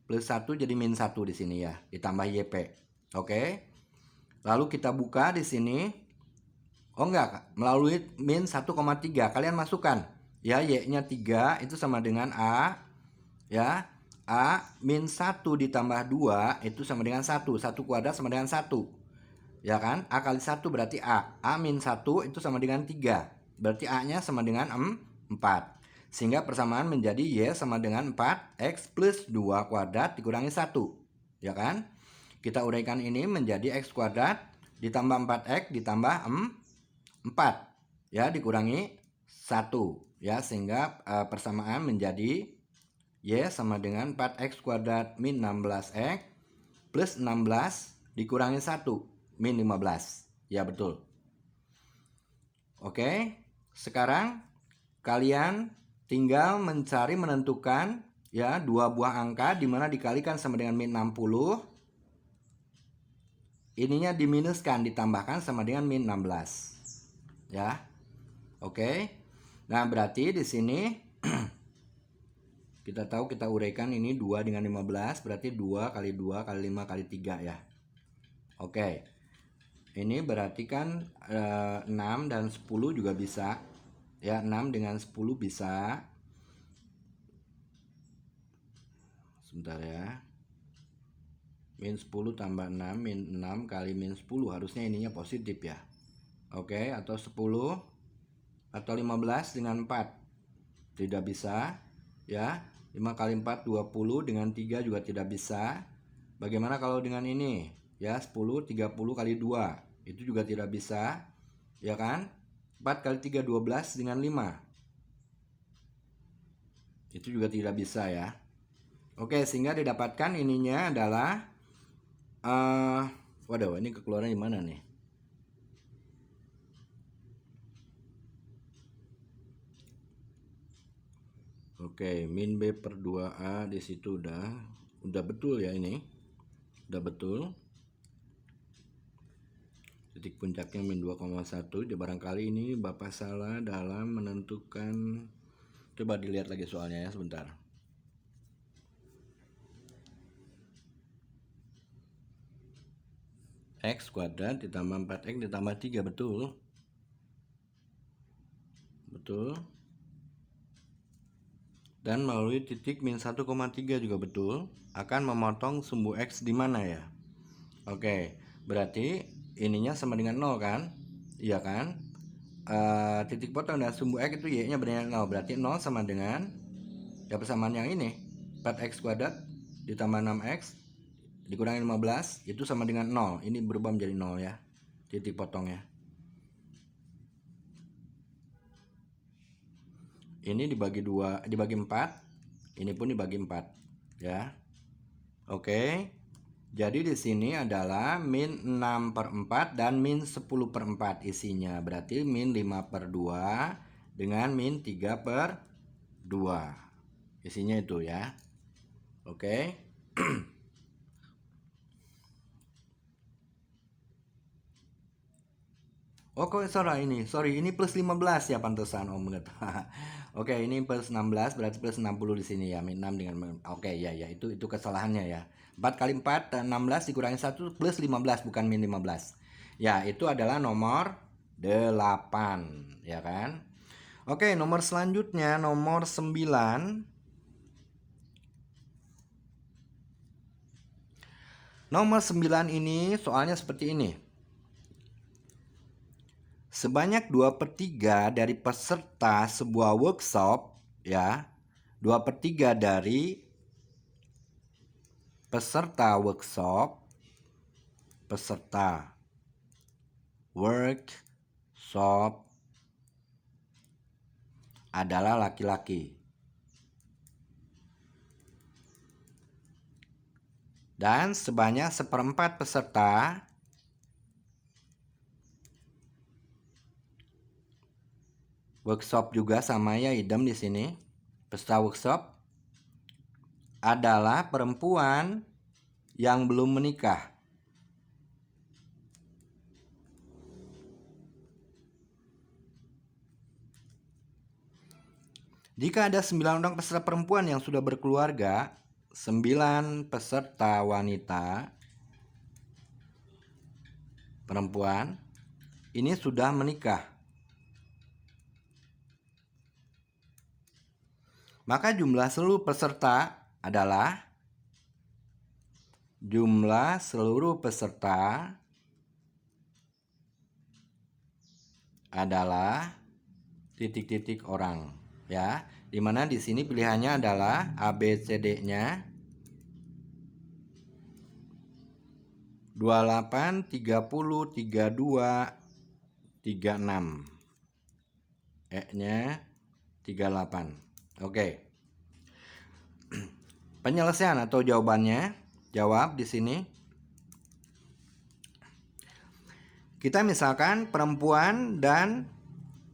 plus 1 jadi min 1 di sini ya, ditambah YP. Oke. Lalu kita buka di sini. Oh enggak, melalui min 1,3 kalian masukkan. Ya, Y-nya 3 itu sama dengan A. Ya, A min 1 ditambah 2 itu sama dengan 1. 1 kuadrat sama dengan 1. Ya kan? A kali 1 berarti A. A min 1 itu sama dengan 3. Berarti A-nya sama dengan 4. Sehingga persamaan menjadi Y sama dengan 4X plus 2 kuadrat dikurangi 1. Ya kan? Kita uraikan ini menjadi X kuadrat ditambah 4X ditambah 4. Ya, dikurangi 1. Ya, sehingga persamaan menjadi Y sama dengan 4X kuadrat min 16X plus 16 dikurangi 1. Min 15. Ya, betul. Oke. Sekarang kalian tinggal menentukan ya dua buah angka di mana dikalikan sama dengan min 60. Ininya diminuskan ditambahkan sama dengan min 16. Ya. Oke. Nah, berarti di sini kita tahu kita uraikan ini 2 dengan 15 berarti 2 kali 2 kali 5 kali 3 ya. Oke. Ini berarti kan 6 dan 10 juga bisa. Ya, 6 dengan 10 bisa. Sebentar ya. Min 10 tambah 6, min 6 kali min 10. Harusnya ininya positif ya. Oke, atau 10 atau 15 dengan 4. Tidak bisa. Ya, 5 kali 4 20 dengan 3 juga tidak bisa. Bagaimana kalau dengan ini? Ya, 10 30 kali 2. Itu juga tidak bisa, ya kan? 4 kali 3 12 dengan 5. Itu juga tidak bisa ya. Oke, sehingga didapatkan ininya adalah waduh, ini kekeluaran di mana nih? Oke, min B per 2A di situ udah betul ya ini. Udah betul. Titik puncaknya min 2,1. Ya, barangkali ini Bapak salah dalam menentukan. Coba dilihat lagi soalnya ya sebentar. X kuadrat ditambah 4X ditambah 3, betul. Betul. Dan melalui titik min 1,3 juga betul. Akan memotong sumbu X di mana ya? Oke, berarti ininya sama dengan 0 kan? Iya kan? Titik potong dan sumbu X itu Y-nya bernilai 0. Berarti 0 sama dengan ya persamaan yang ini. 4X kuadrat ditambah 6X dikurangi 15 itu sama dengan 0. Ini berubah menjadi 0 ya. Titik potongnya. Ini dibagi 2, dibagi 4. Ini pun dibagi 4 ya. Oke. Jadi di sini adalah min 6/4 dan min 10/4 isinya. Berarti min 5/2 dengan min 3/2. Isinya itu ya. Oke. Oh kok sorry ini plus 15 ya pantesan Om bener. Oke, ini plus 16 berarti plus 60 di sini ya, min 6 dengan oke ya itu kesalahannya ya. 4 kali 4 16 dikurangi 1 plus 15 bukan min 15. Ya, itu adalah nomor 8 ya kan. Oke, nomor selanjutnya nomor 9. Nomor 9 ini soalnya seperti ini. Sebanyak 2/3 dari peserta sebuah workshop ya, 2/3 dari peserta workshop adalah laki-laki. Dan sebanyak 1/4 peserta workshop juga sama ya, idem di sini. Peserta workshop adalah perempuan yang belum menikah. Jika ada 9 orang peserta perempuan yang sudah berkeluarga, 9 peserta wanita perempuan ini sudah menikah. Maka jumlah seluruh peserta adalah titik-titik orang ya. Dimana di sini pilihannya adalah ABCD-nya 28, 30, 32, 36. E-nya 38. Oke. Penyelesaian atau jawabannya, jawab di sini. Kita misalkan perempuan dan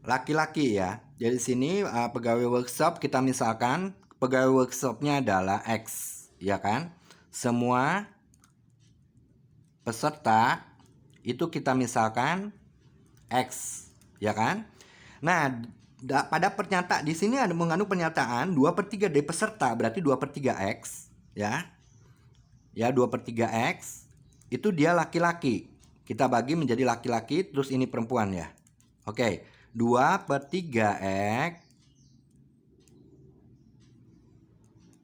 laki-laki ya. Jadi sini pegawai workshop kita misalkan pegawai workshopnya adalah X, ya kan? Semua peserta itu kita misalkan X, ya kan? Nah, pada pernyataan di sini ada mengandung pernyataan 2/3 dari peserta berarti 2/3 X ya. Ya 2/3 X itu dia laki-laki. Kita bagi menjadi laki-laki terus ini perempuan ya. Oke, 2/3 X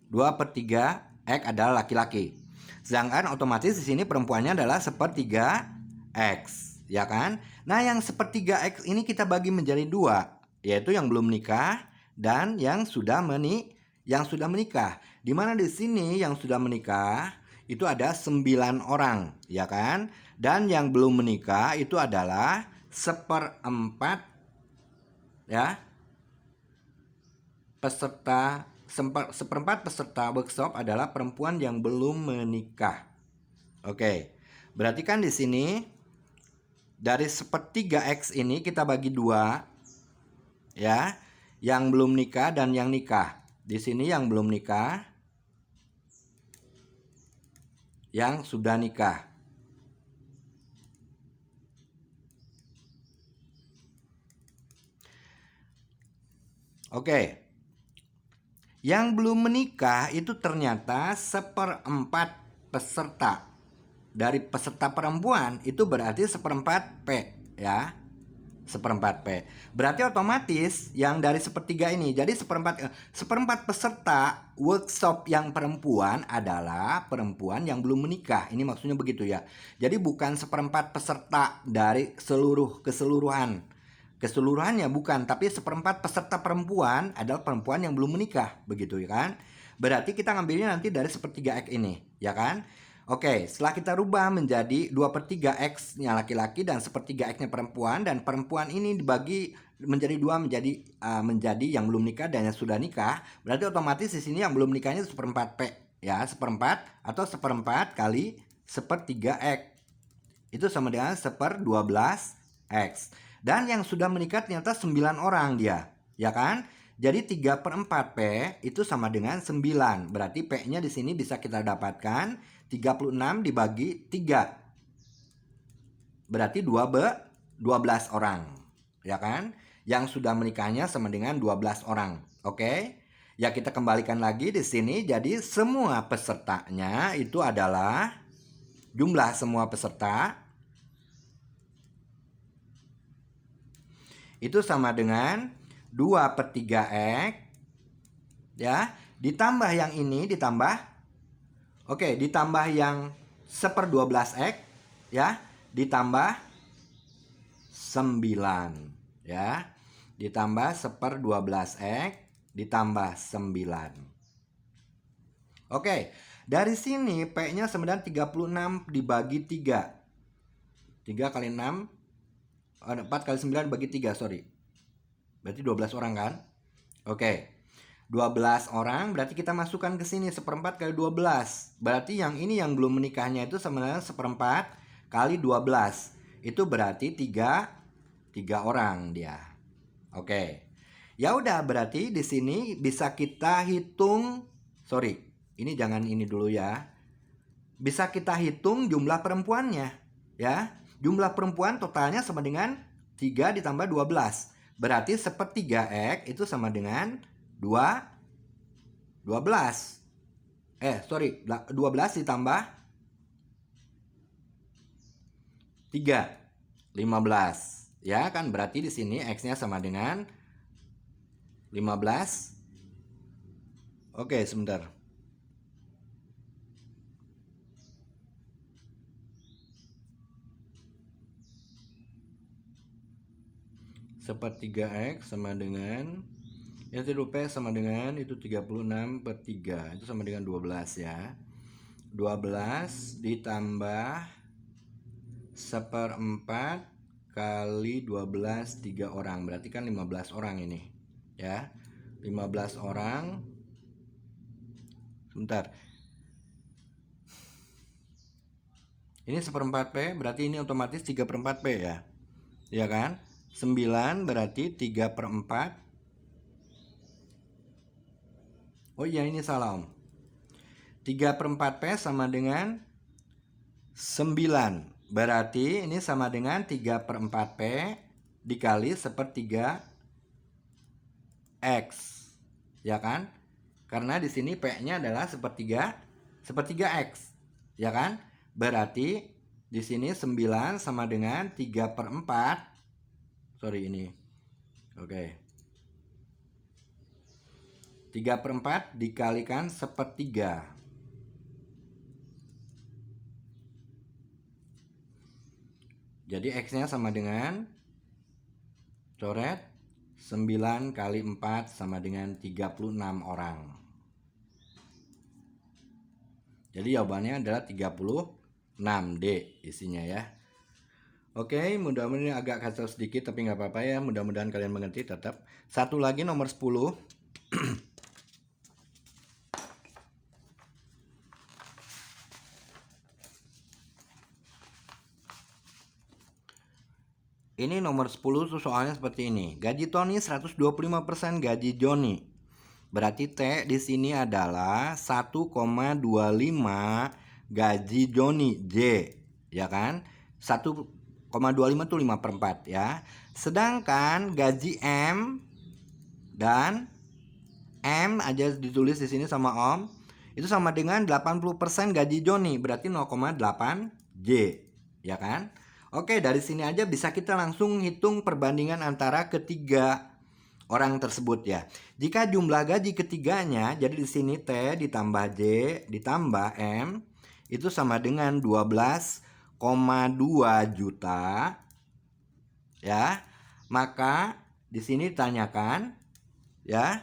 2/3 X adalah laki-laki. Sedangkan otomatis di sini perempuannya adalah 1/3 X, ya kan? Nah, yang 1/3 X ini kita bagi menjadi 2. Yaitu yang belum menikah dan yang sudah menikah. Di mana di sini yang sudah menikah itu ada 9 orang, ya kan? Dan yang belum menikah itu adalah 1/4 ya. Seperempat peserta workshop adalah perempuan yang belum menikah. Oke. Berarti kan di sini dari 1/3 X ini kita bagi 2 ya, yang belum nikah dan yang nikah. Di sini yang belum nikah, yang sudah nikah. Oke. Yang belum menikah itu ternyata 1/4 peserta. Dari peserta perempuan itu berarti 1/4 P ya. seperempat P. Berarti otomatis yang dari sepertiga ini, jadi seperempat peserta workshop yang perempuan adalah perempuan yang belum menikah. Ini maksudnya begitu ya. Jadi bukan seperempat peserta dari keseluruhannya bukan, tapi seperempat peserta perempuan adalah perempuan yang belum menikah, begitu ya kan? Berarti kita ngambilnya nanti dari sepertiga X ini, ya kan? Oke, setelah kita rubah menjadi 2/3 X-nya laki-laki dan sepertiga X-nya perempuan, dan perempuan ini dibagi menjadi dua, menjadi yang belum nikah dan yang sudah nikah, berarti otomatis di sini yang belum nikahnya seperempat P, ya, seperempat atau seperempat kali sepertiga X. Itu sama dengan 1/12 X. Dan yang sudah menikah ternyata 9 orang dia, ya kan? Jadi 3/4 P itu sama dengan 9. Berarti P-nya di sini bisa kita dapatkan 36 dibagi 3. Berarti 12 orang. Ya kan? Yang sudah menikahnya sama dengan 12 orang. Oke? Ya kita kembalikan lagi di sini. Jadi semua pesertanya itu adalah jumlah semua peserta itu sama dengan 2/3 X, ya, ditambah yang ini ditambah yang 1/12 X, ya, ditambah 9, ya, ditambah 1/12 X ditambah 9. Oke, dari sini P-nya sama dengan 36 dibagi 3. 3 kali 6, 4 kali 9 bagi 3, sorry. Berarti 12 orang kan? Oke. 12 orang berarti kita masukkan ke sini 1/4 kali 12. Berarti yang ini yang belum menikahnya itu sebenarnya 1/4 kali 12. Itu berarti 3 orang dia. Oke. Ya udah, berarti di sini bisa kita hitung, sorry, ini jangan ini dulu ya. Bisa kita hitung jumlah perempuannya, ya. Jumlah perempuan totalnya sama dengan 3 ditambah 12. Berarti 1/3 X itu sama dengan 12 ditambah 3, 15. Ya kan, berarti di sini X-nya sama dengan 15. Oke, sebentar. Sepertiga X sama dengan yang P sama dengan itu 36/3, itu sama dengan 12 ya. 12 ditambah 1/4 kali 12 3 orang, berarti kan 15 orang ini, ya. 15 orang. Sebentar. Ini 1/4 P, berarti ini otomatis 3/4 P ya. Ya kan? 9 berarti 3/4. Oh iya, ini salah Om. 3/4 P sama dengan 9. Berarti ini sama dengan 3/4 P dikali 1/3 X. Ya kan? Karena di sini P-nya adalah 1/3 X. Ya kan? Berarti di sini 9 sama dengan 3/4. Sorry ini. Oke. 3/4 dikalikan 1/3. Jadi X-nya sama dengan, coret, 9 kali 4 sama dengan 36 orang. Jadi jawabannya adalah 36D isinya ya. Oke, mudah-mudahan agak kacau sedikit tapi nggak apa-apa ya. Mudah-mudahan kalian mengerti tetap. Satu lagi nomor 10. Ini nomor 10 tuh soalnya seperti ini. Gaji Tony 125% gaji Joni. Berarti T di sini adalah 1,25 gaji Joni J, ya kan? 1,25 itu 5/4 ya. Sedangkan gaji M dan M aja ditulis di sini sama Om, itu sama dengan 80% gaji Joni, berarti 0,8 J, ya kan? Oke, dari sini aja bisa kita langsung hitung perbandingan antara ketiga orang tersebut ya. Jika jumlah gaji ketiganya, jadi di sini T ditambah J ditambah M itu sama dengan 12,2 juta ya. Maka di sini ditanyakan ya,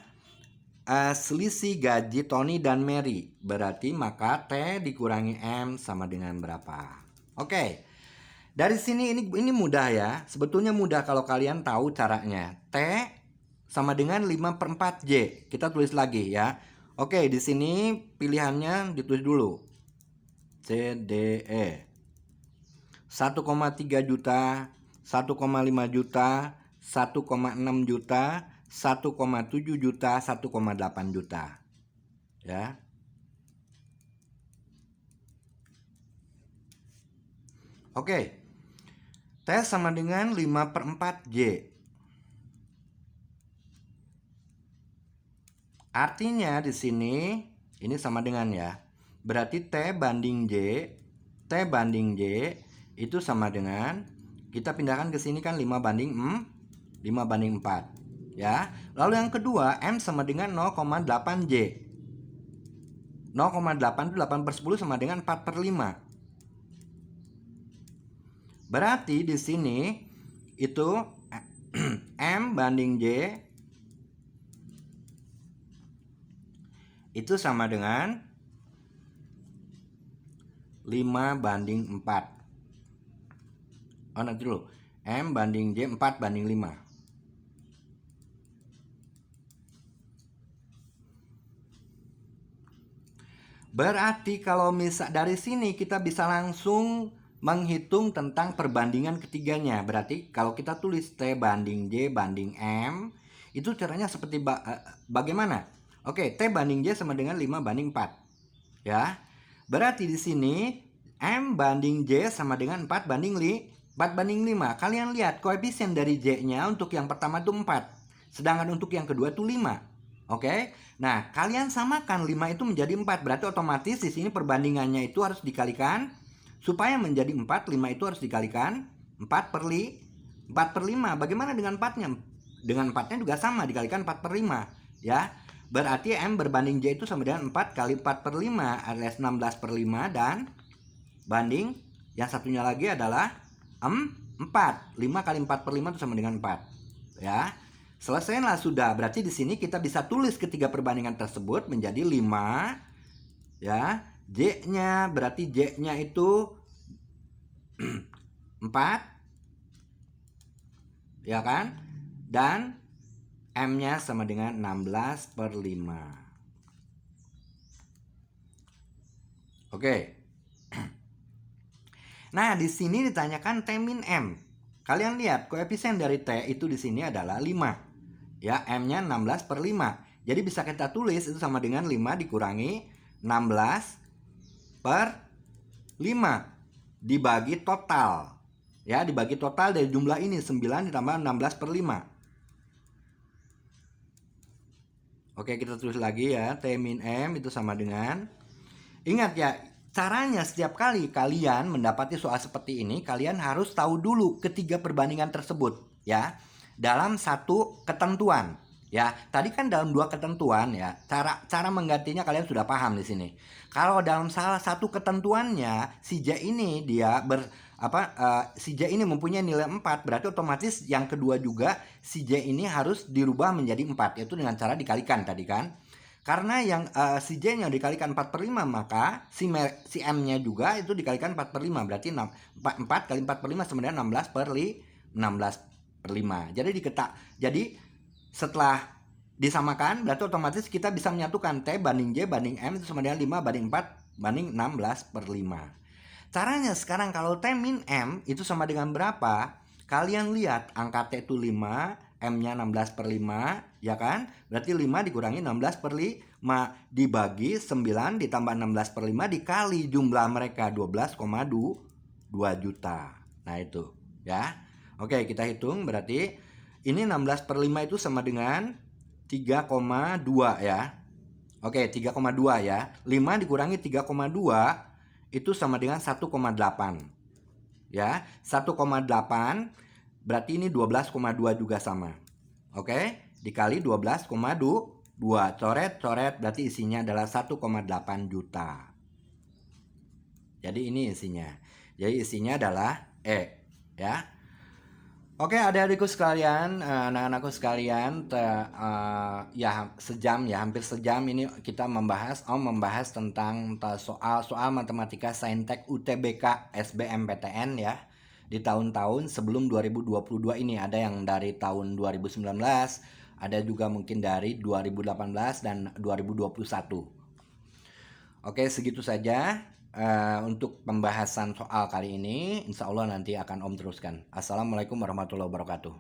selisih gaji Tony dan Mary. Berarti maka T dikurangi M sama dengan berapa? Oke. Dari sini ini mudah ya. Sebetulnya mudah kalau kalian tahu caranya. T sama dengan 5/4 J. Kita tulis lagi ya. Oke, di sini pilihannya ditulis dulu. C, D, E. 1,3 juta, 1,5 juta, 1,6 juta, 1,7 juta, 1,8 juta. Ya. Oke. T sama dengan 5/4 J. Artinya di sini ini sama dengan ya. Berarti T banding J, T banding J itu sama dengan, kita pindahkan ke sini kan 5 banding 4 ya. Lalu yang kedua M sama dengan 0,8 J. 0,8 itu 8/10 sama dengan 4/5. Berarti di sini itu M banding J itu sama dengan 5/4. Oh, nanti dulu. M banding J 4/5. Berarti kalau misal dari sini kita bisa langsung menghitung tentang perbandingan ketiganya. Berarti kalau kita tulis T banding J banding M, itu caranya seperti bagaimana? Oke, T banding J sama dengan 5/4. Ya. Berarti di sini M banding J sama dengan 4/5. Kalian lihat koefisien dari J-nya untuk yang pertama itu 4. Sedangkan untuk yang kedua itu 5. Oke. Nah, kalian samakan 5 itu menjadi 4. Berarti otomatis di sini perbandingannya itu harus dikalikan. Supaya menjadi 4, 5 itu harus dikalikan 4/5. Bagaimana dengan 4-nya? Dengan 4-nya juga sama, dikalikan 4/5 ya. Berarti M berbanding J itu sama dengan 4 kali 4/5 alias 16/5, dan banding yang satunya lagi adalah 4. 5 kali 4/5 itu sama dengan 4 ya. Selesailah sudah. Berarti di sini kita bisa tulis ketiga perbandingan tersebut menjadi 5 ya. J-nya berarti J-nya itu 4 ya kan, dan M-nya sama dengan 16/5. Oke. Nah, di sini ditanyakan T min M. Kalian lihat koefisien dari T itu di sini adalah 5. Ya, M-nya 16/5. Jadi bisa kita tulis itu sama dengan 5 dikurangi 16/5 dibagi total. Ya, dibagi total dari jumlah ini 9 ditambah 16/5. Oke, kita tulis lagi ya. T min M itu sama dengan, ingat ya, caranya setiap kali kalian mendapati soal seperti ini, kalian harus tahu dulu ketiga perbandingan tersebut ya. Dalam satu ketentuan ya. Tadi kan dalam dua ketentuan ya. Cara menggantinya kalian sudah paham di sini. Kalau dalam salah satu ketentuannya si J ini dia si J ini mempunyai nilai 4, berarti otomatis yang kedua juga si J ini harus dirubah menjadi 4, yaitu dengan cara dikalikan tadi kan. Karena yang si J-nya dikalikan 4/5, maka si M-nya juga itu dikalikan 4/5. Berarti 4 kali 4/5 sama dengan 16/5. Jadi setelah disamakan, berarti otomatis kita bisa menyatukan T banding J banding M itu sama dengan 5/4/16/5. Caranya sekarang kalau T min M itu sama dengan berapa? Kalian lihat angka T itu 5, M-nya 16/5 ya kan? Berarti 5 dikurangi 16/5 dibagi 9 ditambah 16/5 dikali jumlah mereka 12,2 juta. Nah itu ya. Oke, kita hitung berarti ini 16/5 itu sama dengan 3,2 ya. Oke, 3,2 ya. 5 dikurangi 3,2 itu sama dengan 1,8 ya. 1,8 berarti ini 12,2 juga sama. Oke, dikali 12,2 coret berarti isinya adalah 1,8 juta. Jadi ini isinya. Jadi isinya adalah E, ya. Oke, adik-adikku sekalian, anak-anakku sekalian, ya sejam ya, hampir sejam ini kita membahas tentang soal-soal matematika Saintek UTBK SBMPTN ya. Di tahun-tahun sebelum 2022 ini ada yang dari tahun 2019, ada juga mungkin dari 2018 dan 2021. Oke, segitu saja untuk pembahasan soal kali ini. Insya Allah nanti akan Om teruskan. Assalamualaikum warahmatullahi wabarakatuh.